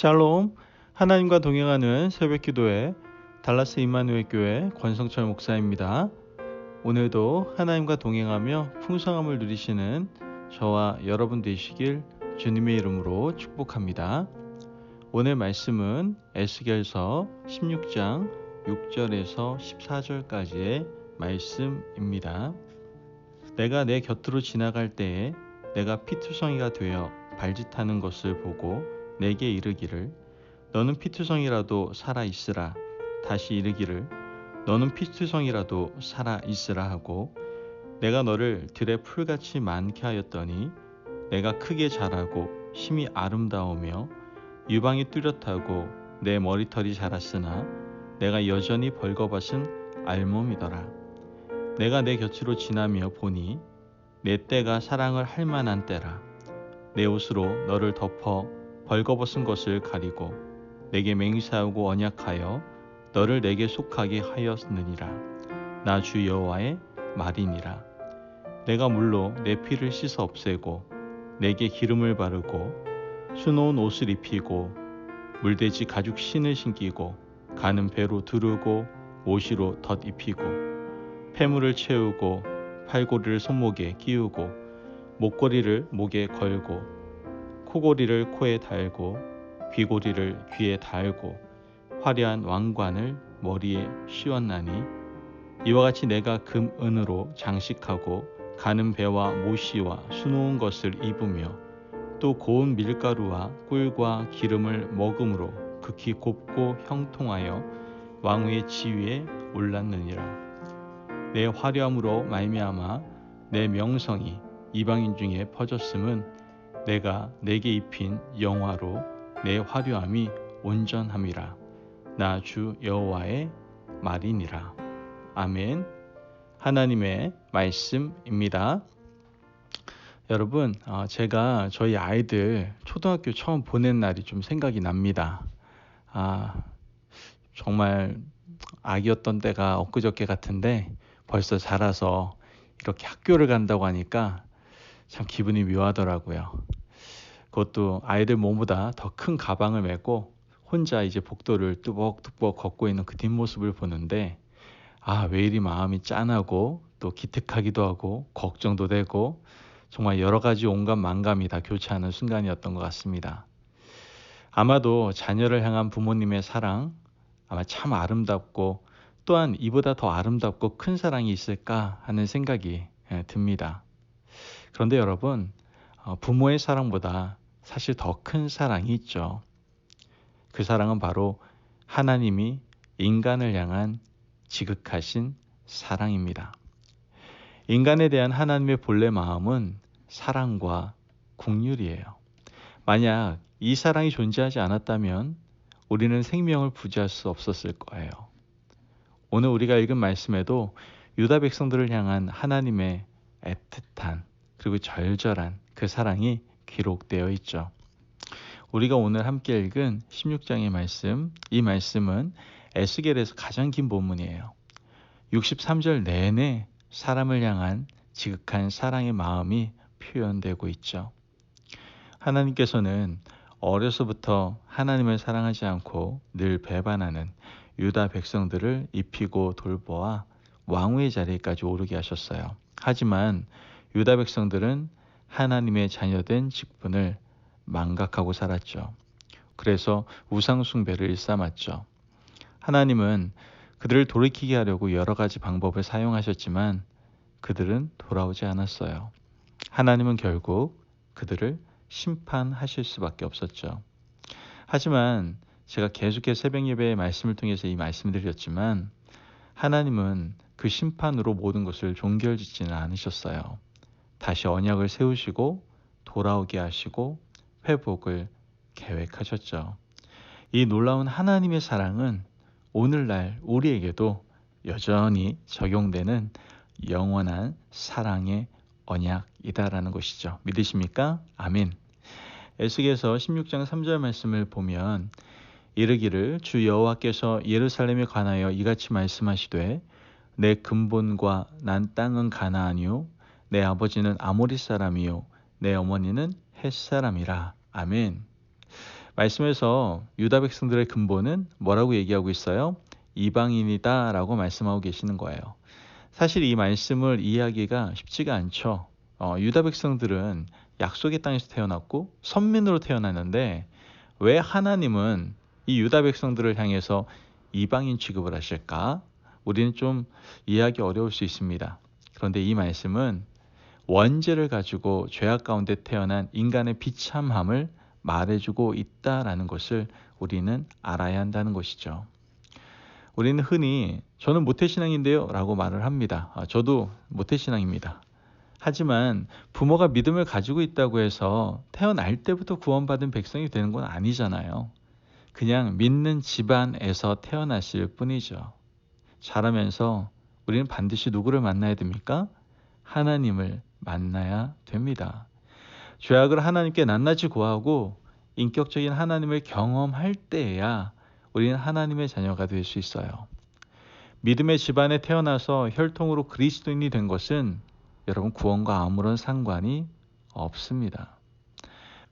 샬롬, 하나님과 동행하는 새벽기도회 달라스 임마누엘 교회 권성철 목사입니다. 오늘도 하나님과 동행하며 풍성함을 누리시는 저와 여러분 되시길 주님의 이름으로 축복합니다. 오늘 말씀은 에스겔서 16장 6절에서 14절까지의 말씀입니다. 내가 내 곁으로 지나갈 때에 내가 피투성이가 되어 발짓하는 것을 보고 내게 이르기를 너는 피투성이라도 살아 있으라. 다시 이르기를 너는 피투성이라도 살아 있으라 하고 내가 너를 들의 풀같이 많게 하였더니 내가 크게 자라고 힘이 아름다우며 유방이 뚜렷하고 내 머리털이 자랐으나 내가 여전히 벌거벗은 알몸이더라. 내가 내 곁으로 지나며 보니 내 때가 사랑을 할 만한 때라. 내 옷으로 너를 덮어 벌거벗은 것을 가리고 내게 맹세하고 언약하여 너를 내게 속하게 하였느니라. 나 주 여호와의 말이니라. 내가 물로 내 피를 씻어 없애고 내게 기름을 바르고 수놓은 옷을 입히고 물돼지 가죽 신을 신기고 가는 배로 두르고 모시로 덧 입히고 폐물을 채우고 팔고리를 손목에 끼우고 목걸이를 목에 걸고 코고리를 코에 달고 귀고리를 귀에 달고 화려한 왕관을 머리에 씌웠나니 이와 같이 내가 금 은으로 장식하고 가는 배와 모시와 수놓은 것을 입으며 또 고운 밀가루와 꿀과 기름을 먹음으로 극히 곱고 형통하여 왕후의 지위에 올랐느니라. 내 화려함으로 말미암아 내 명성이 이방인 중에 퍼졌음은 내가 내게 입힌 영화로 내 화려함이 온전함이라. 나 주 여호와의 말이니라. 아멘. 하나님의 말씀입니다. 여러분, 제가 저희 아이들 초등학교 처음 보낸 날이 좀 생각이 납니다. 정말 아기였던 때가 엊그저께 같은데 벌써 자라서 이렇게 학교를 간다고 하니까 참 기분이 묘하더라고요. 그것도 아이들 몸보다 더 큰 가방을 메고 혼자 이제 복도를 뚜벅뚜벅 걷고 있는 그 뒷모습을 보는데 왜 이리 마음이 짠하고 또 기특하기도 하고 걱정도 되고 정말 여러 가지 온갖 만감이 다 교차하는 순간이었던 것 같습니다. 아마도 자녀를 향한 부모님의 사랑 아마 참 아름답고 또한 이보다 더 아름답고 큰 사랑이 있을까 하는 생각이 듭니다. 그런데 여러분, 부모의 사랑보다 사실 더 큰 사랑이 있죠. 그 사랑은 바로 하나님이 인간을 향한 지극하신 사랑입니다. 인간에 대한 하나님의 본래 마음은 사랑과 긍휼이에요. 만약 이 사랑이 존재하지 않았다면 우리는 생명을 부지할 수 없었을 거예요. 오늘 우리가 읽은 말씀에도 유다 백성들을 향한 하나님의 애틋한 그리고 절절한 그 사랑이 기록되어 있죠. 우리가 오늘 함께 읽은 16장의 말씀, 이 말씀은 에스겔에서 가장 긴 본문이에요. 63절 내내 사람을 향한 지극한 사랑의 마음이 표현되고 있죠. 하나님께서는 어려서부터 하나님을 사랑하지 않고 늘 배반하는 유다 백성들을 입히고 돌보아 왕후의 자리까지 오르게 하셨어요. 하지만 유다 백성들은 하나님의 자녀된 직분을 망각하고 살았죠. 그래서 우상 숭배를 일삼았죠. 하나님은 그들을 돌이키게 하려고 여러 가지 방법을 사용하셨지만 그들은 돌아오지 않았어요. 하나님은 결국 그들을 심판하실 수밖에 없었죠. 하지만 제가 계속해서 새벽 예배의 말씀을 통해서 이 말씀을 드렸지만 하나님은 그 심판으로 모든 것을 종결짓지는 않으셨어요. 다시 언약을 세우시고 돌아오게 하시고 회복을 계획하셨죠. 이 놀라운 하나님의 사랑은 오늘날 우리에게도 여전히 적용되는 영원한 사랑의 언약이다라는 것이죠. 믿으십니까? 아멘. 에스겔서 16장 3절 말씀을 보면 이르기를 주 여호와께서 예루살렘에 관하여 이같이 말씀하시되 내 근본과 난 땅은 가나안이요 내 아버지는 아모리 사람이요 내 어머니는 헷 사람이라. 아멘. 말씀에서 유다 백성들의 근본은 뭐라고 얘기하고 있어요? 이방인이다라고 말씀하고 계시는 거예요. 사실 이 말씀을 이해하기가 쉽지가 않죠. 유다 백성들은 약속의 땅에서 태어났고 선민으로 태어났는데 왜 하나님은 이 유다 백성들을 향해서 이방인 취급을 하실까? 우리는 좀 이해하기 어려울 수 있습니다. 그런데 이 말씀은 원죄를 가지고 죄악 가운데 태어난 인간의 비참함을 말해주고 있다라는 것을 우리는 알아야 한다는 것이죠. 우리는 흔히 저는 모태신앙인데요 라고 말을 합니다. 저도 모태신앙입니다. 하지만 부모가 믿음을 가지고 있다고 해서 태어날 때부터 구원받은 백성이 되는 건 아니잖아요. 그냥 믿는 집안에서 태어났을 뿐이죠. 자라면서 우리는 반드시 누구를 만나야 됩니까? 하나님을 만나야 됩니다. 죄악을 하나님께 낱낱이 구하고 인격적인 하나님을 경험할 때에야 우리는 하나님의 자녀가 될 수 있어요. 믿음의 집안에 태어나서 혈통으로 그리스도인이 된 것은 여러분 구원과 아무런 상관이 없습니다.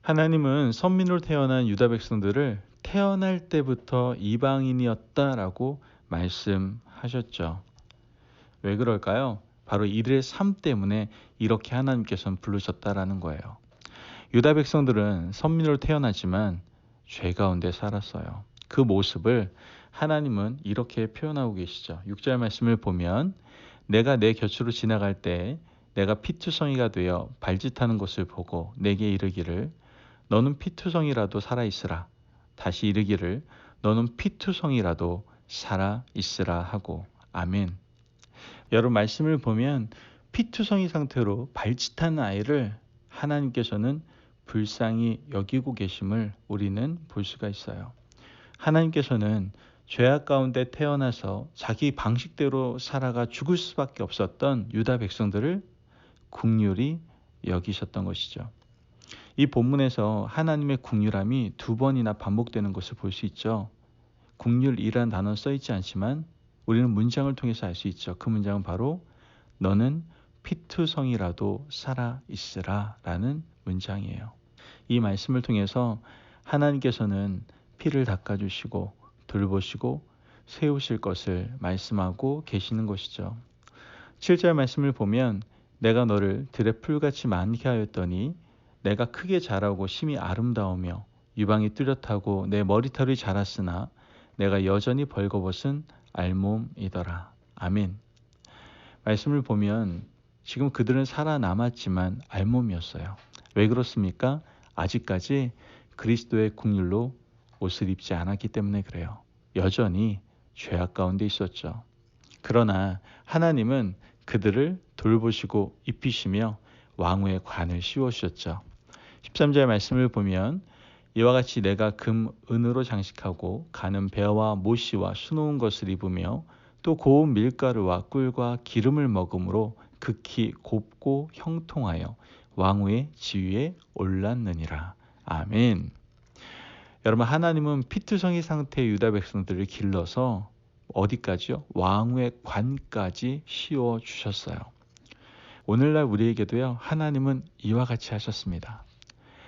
하나님은 선민으로 태어난 유다 백성들을 태어날 때부터 이방인이었다라고 말씀하셨죠. 왜 그럴까요? 바로 이들의 삶 때문에 이렇게 하나님께서는 부르셨다라는 거예요. 유다 백성들은 선민으로 태어나지만 죄 가운데 살았어요. 그 모습을 하나님은 이렇게 표현하고 계시죠. 6절 말씀을 보면 내가 내 곁으로 지나갈 때 내가 피투성이가 되어 발짓하는 것을 보고 내게 이르기를 너는 피투성이라도 살아있으라. 다시 이르기를 너는 피투성이라도 살아있으라 하고 아멘. 여러분 말씀을 보면 피투성이 상태로 발짓한 아이를 하나님께서는 불쌍히 여기고 계심을 우리는 볼 수가 있어요. 하나님께서는 죄악 가운데 태어나서 자기 방식대로 살아가 죽을 수밖에 없었던 유다 백성들을 긍휼히 여기셨던 것이죠. 이 본문에서 하나님의 긍휼함이 두 번이나 반복되는 것을 볼 수 있죠. 긍휼이라는 단어는 써있지 않지만 우리는 문장을 통해서 알 수 있죠. 그 문장은 바로 너는 피투성이라도 살아있으라 라는 문장이에요. 이 말씀을 통해서 하나님께서는 피를 닦아주시고 돌보시고 세우실 것을 말씀하고 계시는 것이죠. 7절 말씀을 보면 내가 너를 들의 풀같이 많게 하였더니 내가 크게 자라고 심히 아름다우며 유방이 뚜렷하고 내 머리털이 자랐으나 내가 여전히 벌거벗은 알몸이더라. 아멘. 말씀을 보면 지금 그들은 살아남았지만 알몸이었어요. 왜 그렇습니까? 아직까지 그리스도의 긍휼로 옷을 입지 않았기 때문에 그래요. 여전히 죄악 가운데 있었죠. 그러나 하나님은 그들을 돌보시고 입히시며 왕후의 관을 씌워주셨죠. 13절 말씀을 보면 이와 같이 내가 금, 은으로 장식하고 가는 배와 모시와 수놓은 것을 입으며 또 고운 밀가루와 꿀과 기름을 먹음으로 극히 곱고 형통하여 왕후의 지위에 올랐느니라. 아멘. 여러분 하나님은 피투성이 상태의 유다 백성들을 길러서 어디까지요? 왕후의 관까지 씌워주셨어요. 오늘날 우리에게도요. 하나님은 이와 같이 하셨습니다.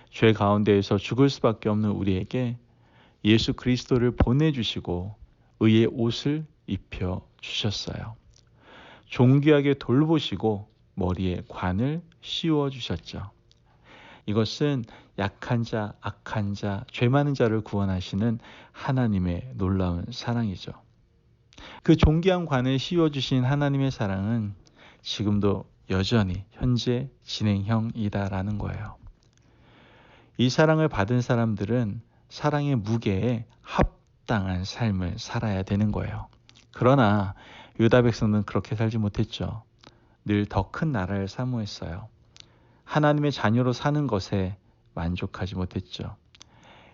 죄 가운데에서 죽을 수밖에 없는 우리에게 예수 그리스도를 보내주시고 의의 옷을 입혀주셨어요. 존귀하게 돌보시고 머리에 관을 씌워주셨죠. 이것은 약한 자, 악한 자, 죄 많은 자를 구원하시는 하나님의 놀라운 사랑이죠. 그 존귀한 관을 씌워주신 하나님의 사랑은 지금도 여전히 현재 진행형이다라는 거예요. 이 사랑을 받은 사람들은 사랑의 무게에 합당한 삶을 살아야 되는 거예요. 그러나 유다 백성은 그렇게 살지 못했죠. 늘 더 큰 나라를 사모했어요. 하나님의 자녀로 사는 것에 만족하지 못했죠.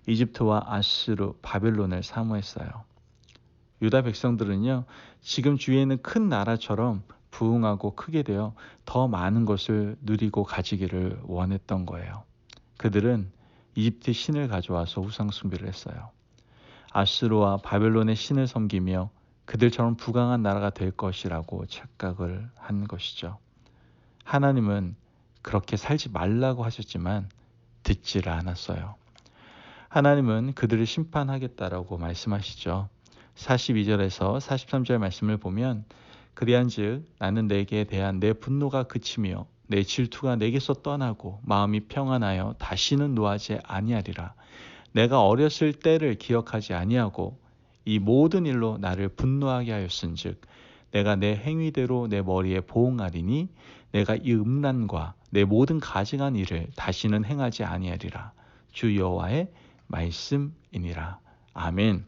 이집트와 아수르, 바벨론을 사모했어요. 유다 백성들은요, 지금 주위에 있는 큰 나라처럼 부흥하고 크게 되어 더 많은 것을 누리고 가지기를 원했던 거예요. 그들은 이집트 신을 가져와서 우상 숭배를 했어요. 아수르와 바벨론의 신을 섬기며 그들처럼 부강한 나라가 될 것이라고 착각을 한 것이죠. 하나님은 그렇게 살지 말라고 하셨지만 듣지를 않았어요. 하나님은 그들을 심판하겠다라고 말씀하시죠. 42절에서 43절 말씀을 보면 그리한즉 나는 내게 대한 내 분노가 그치며 내 질투가 내게서 떠나고 마음이 평안하여 다시는 노하지 아니하리라. 내가 어렸을 때를 기억하지 아니하고 이 모든 일로 나를 분노하게 하였은즉 내가 내 행위대로 내 머리에 보응하리니 내가 이 음란과 내 모든 가증한 일을 다시는 행하지 아니하리라. 주 여호와의 말씀이니라. 아멘.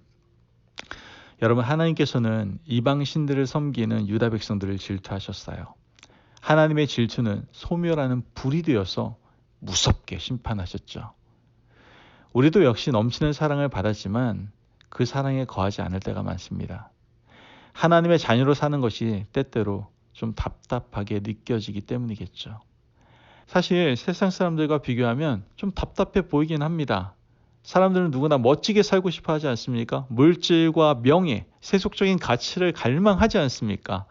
여러분, 하나님께서는 이방 신들을 섬기는 유다 백성들을 질투하셨어요. 하나님의 질투는 소멸하는 불이 되어서 무섭게 심판하셨죠. 우리도 역시 넘치는 사랑을 받았지만 그 사랑에 거하지 않을 때가 많습니다. 하나님의 자녀로 사는 것이 때때로 좀 답답하게 느껴지기 때문이겠죠. 사실 세상 사람들과 비교하면 좀 답답해 보이긴 합니다. 사람들은 누구나 멋지게 살고 싶어 하지 않습니까? 물질과 명예, 세속적인 가치를 갈망하지 않습니까?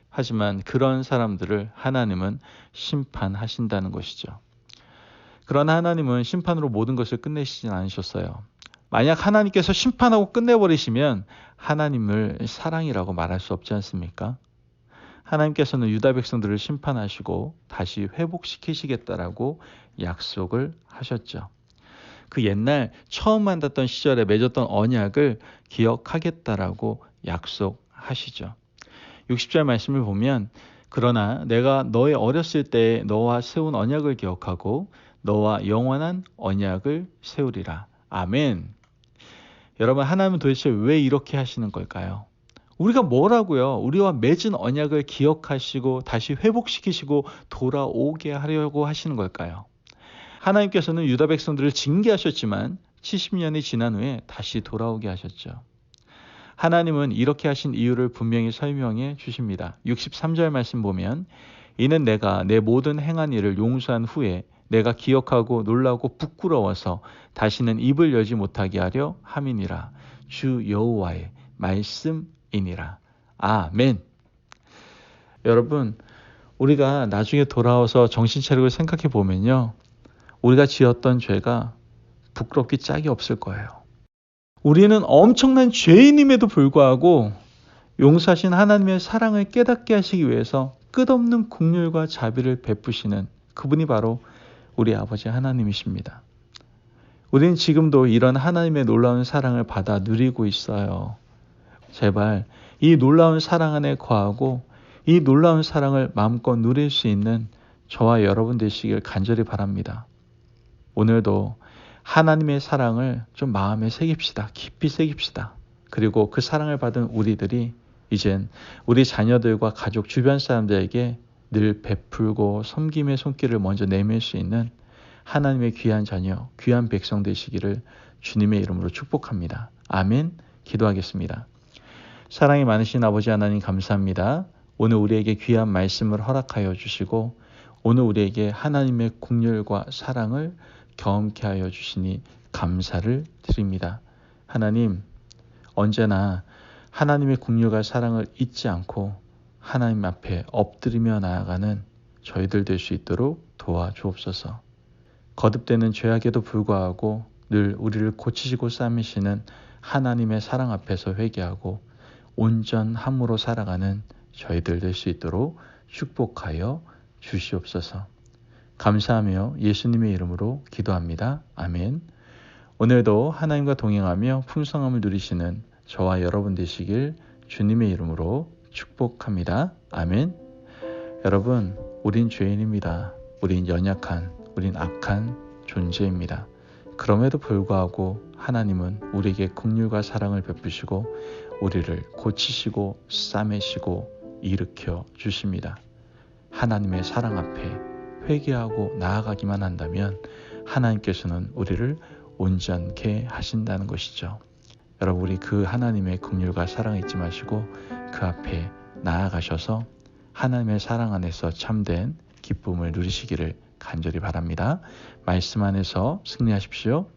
하지만 그런 사람들을 하나님은 심판하신다는 것이죠. 그러나 하나님은 심판으로 모든 것을 끝내시진 않으셨어요. 만약 하나님께서 심판하고 끝내버리시면 하나님을 사랑이라고 말할 수 없지 않습니까? 하나님께서는 유다 백성들을 심판하시고 다시 회복시키시겠다라고 약속을 하셨죠. 그 옛날 처음 만났던 시절에 맺었던 언약을 기억하겠다라고 약속하시죠. 60절 말씀을 보면 그러나 내가 너의 어렸을 때 너와 세운 언약을 기억하고 너와 영원한 언약을 세우리라. 아멘. 여러분, 하나님은 도대체 왜 이렇게 하시는 걸까요? 우리가 뭐라고요? 우리와 맺은 언약을 기억하시고 다시 회복시키시고 돌아오게 하려고 하시는 걸까요? 하나님께서는 유다 백성들을 징계하셨지만 70년이 지난 후에 다시 돌아오게 하셨죠. 하나님은 이렇게 하신 이유를 분명히 설명해 주십니다. 63절 말씀 보면 이는 내가 내 모든 행한 일을 용서한 후에 내가 기억하고 놀라고 부끄러워서 다시는 입을 열지 못하게 하려 함이니라. 주 여호와의 말씀이니라. 아멘. 여러분, 우리가 나중에 돌아와서 정신 차리고 생각해 보면요, 우리가 지었던 죄가 부끄럽기 짝이 없을 거예요. 우리는 엄청난 죄인임에도 불구하고 용서하신 하나님의 사랑을 깨닫게 하시기 위해서 끝없는 긍휼과 자비를 베푸시는 그분이 바로 우리 아버지 하나님이십니다. 우리는 지금도 이런 하나님의 놀라운 사랑을 받아 누리고 있어요. 제발 이 놀라운 사랑 안에 거하고 이 놀라운 사랑을 마음껏 누릴 수 있는 저와 여러분 되시길 간절히 바랍니다. 오늘도 하나님의 사랑을 좀 마음에 새깁시다. 깊이 새깁시다. 그리고 그 사랑을 받은 우리들이 이젠 우리 자녀들과 가족 주변 사람들에게 늘 베풀고 섬김의 손길을 먼저 내밀 수 있는 하나님의 귀한 자녀, 귀한 백성 되시기를 주님의 이름으로 축복합니다. 아멘. 기도하겠습니다. 사랑이 많으신 아버지 하나님 감사합니다. 오늘 우리에게 귀한 말씀을 허락하여 주시고 오늘 우리에게 하나님의 긍휼과 사랑을 경험케 하여 주시니 감사를 드립니다. 하나님, 언제나 하나님의 긍휼과 사랑을 잊지 않고 하나님 앞에 엎드리며 나아가는 저희들 될 수 있도록 도와주옵소서. 거듭되는 죄악에도 불구하고 늘 우리를 고치시고 싸매시는 하나님의 사랑 앞에서 회개하고 온전함으로 살아가는 저희들 될 수 있도록 축복하여 주시옵소서. 감사하며 예수님의 이름으로 기도합니다. 아멘. 오늘도 하나님과 동행하며 풍성함을 누리시는 저와 여러분 되시길 주님의 이름으로 축복합니다. 아멘. 여러분, 우린 죄인입니다. 우린 연약한, 우린 악한 존재입니다. 그럼에도 불구하고 하나님은 우리에게 긍휼과 사랑을 베푸시고 우리를 고치시고 싸매시고 일으켜 주십니다. 하나님의 사랑 앞에 회개하고 나아가기만 한다면 하나님께서는 우리를 온전케 하신다는 것이죠. 여러분, 우리 그 하나님의 긍휼과 사랑 잊지 마시고 그 앞에 나아가셔서 하나님의 사랑 안에서 참된 기쁨을 누리시기를 간절히 바랍니다. 말씀 안에서 승리하십시오.